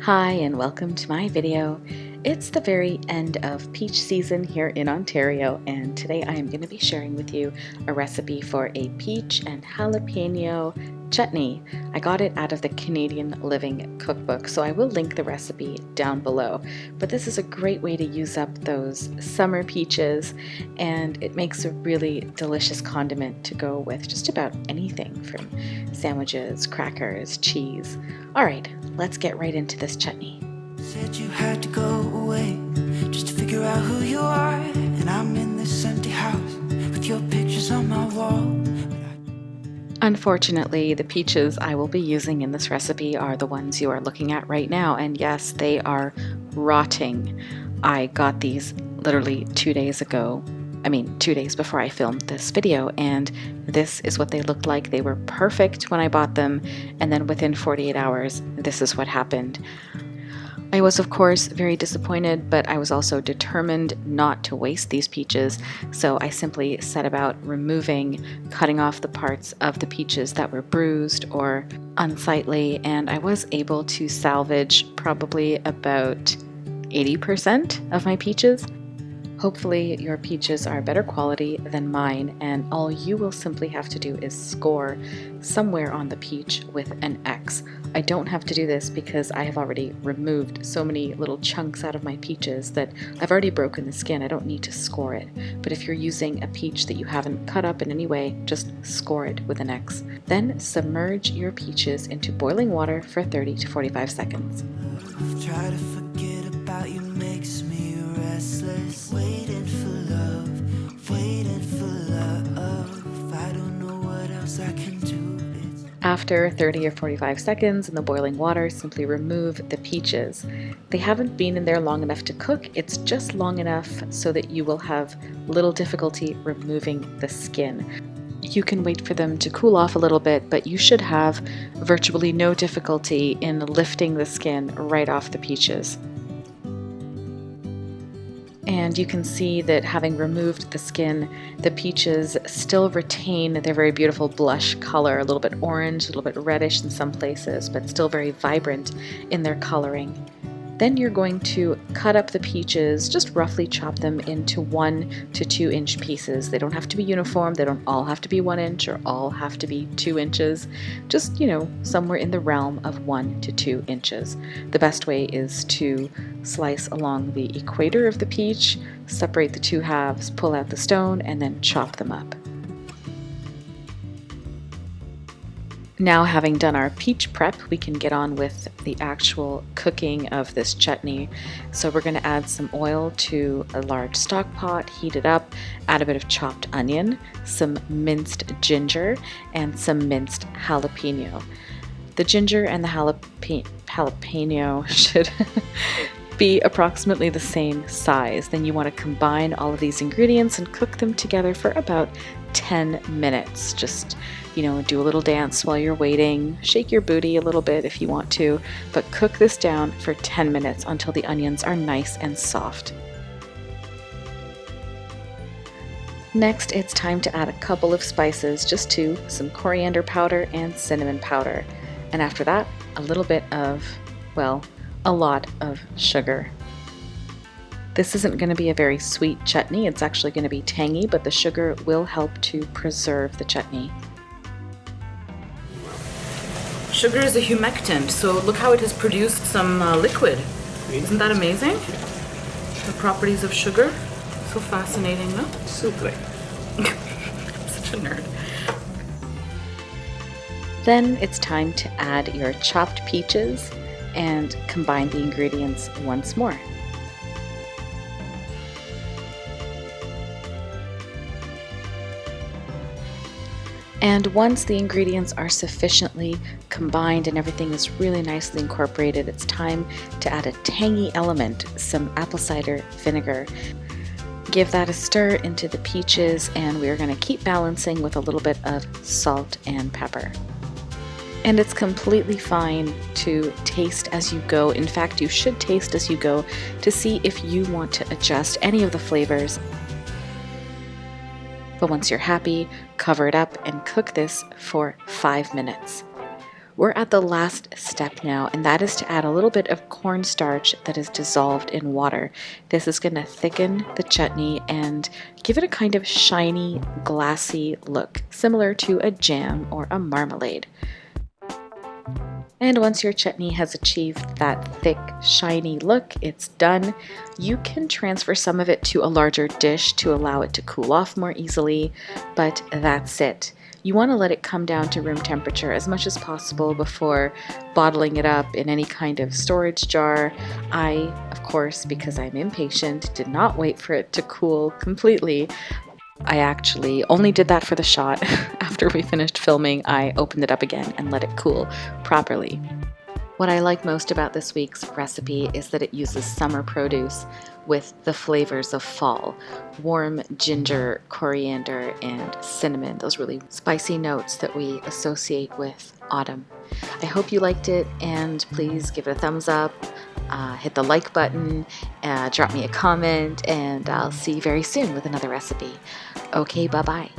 Hi and welcome to my video. It's the very end of peach season here in Ontario, and today I am going to be sharing with you a recipe for a peach and jalapeno chutney. I got it out of the Canadian Living Cookbook, so I will link the recipe down below. But this is a great way to use up those summer peaches, and it makes a really delicious condiment to go with just about anything from sandwiches, crackers, cheese. Alright, let's get right into this chutney. Said you had to go away just to figure out who you are, and I'm in this empty house with your pictures on my wall. Unfortunately, the peaches I will be using in this recipe are the ones you are looking at right now, and yes, they are rotting. I got these literally 2 days ago. 2 days before I filmed this video, and this is what they looked like. They were perfect when I bought them, and then within 48 hours, this is what happened. I was of course very disappointed, but I was also determined not to waste these peaches, so I simply set about cutting off the parts of the peaches that were bruised or unsightly, and I was able to salvage probably about 80% of my peaches. Hopefully your peaches are better quality than mine, and all you will simply have to do is score somewhere on the peach with an X. I don't have to do this because I have already removed so many little chunks out of my peaches that I've already broken the skin. I don't need to score it. But if you're using a peach that you haven't cut up in any way, just score it with an X. Then submerge your peaches into boiling water for 30 to 45 seconds. Try to forget about you makes me restless. Waiting for love, waiting for love. I don't know what else I can do. After 30 or 45 seconds in the boiling water, simply remove the peaches. They haven't been in there long enough to cook. It's just long enough so that you will have little difficulty removing the skin. You can wait for them to cool off a little bit, but you should have virtually no difficulty in lifting the skin right off the peaches. And you can see that having removed the skin, the peaches still retain their very beautiful blush color, a little bit orange, a little bit reddish in some places, but still very vibrant in their coloring. Then you're going to cut up the peaches, just roughly chop them into 1 to 2 inch pieces. They don't have to be uniform, they don't all have to be 1 inch or all have to be 2 inches. Just, somewhere in the realm of 1 to 2 inches. The best way is to slice along the equator of the peach, separate the two halves, pull out the stone, and then chop them up. Now, having done our peach prep, we can get on with the actual cooking of this chutney. So we're going to add some oil to a large stock pot, heat it up, add a bit of chopped onion, some minced ginger, and some minced jalapeno. The ginger and the jalapeno should be approximately the same size. Then you want to combine all of these ingredients and cook them together for about 10 minutes. Just do a little dance while you're waiting, shake your booty a little bit if you want to, but cook this down for 10 minutes until the onions are nice and soft. Next, it's time to add a couple of spices, just two, some coriander powder and cinnamon powder. And after that, a little bit of, a lot of sugar. This isn't going to be a very sweet chutney, it's actually going to be tangy, but the sugar will help to preserve the chutney. Sugar is a humectant, so look how it has produced some liquid. Isn't that amazing? The properties of sugar. So fascinating, no? Super. I'm such a nerd. Then it's time to add your chopped peaches and combine the ingredients once more. And once the ingredients are sufficiently combined and everything is really nicely incorporated, it's time to add a tangy element, some apple cider vinegar. Give that a stir into the peaches, and we're going to keep balancing with a little bit of salt and pepper. And it's completely fine to taste as you go. In fact, you should taste as you go to see if you want to adjust any of the flavors. But once you're happy, cover it up and cook this for 5 minutes. We're at the last step now, and that is to add a little bit of cornstarch that is dissolved in water. This is going to thicken the chutney and give it a kind of shiny, glassy look, similar to a jam or a marmalade. And once your chutney has achieved that thick, shiny look, it's done. You can transfer some of it to a larger dish to allow it to cool off more easily, but that's it. You want to let it come down to room temperature as much as possible before bottling it up in any kind of storage jar. I, of course, because I'm impatient, did not wait for it to cool completely. I actually only did that for the shot. After we finished filming, I opened it up again and let it cool properly. What I like most about this week's recipe is that it uses summer produce with the flavors of fall. Warm ginger, coriander, and cinnamon, those really spicy notes that we associate with autumn. I hope you liked it, and please give it a thumbs up, hit the like button, drop me a comment, and I'll see you very soon with another recipe. Okay, bye-bye.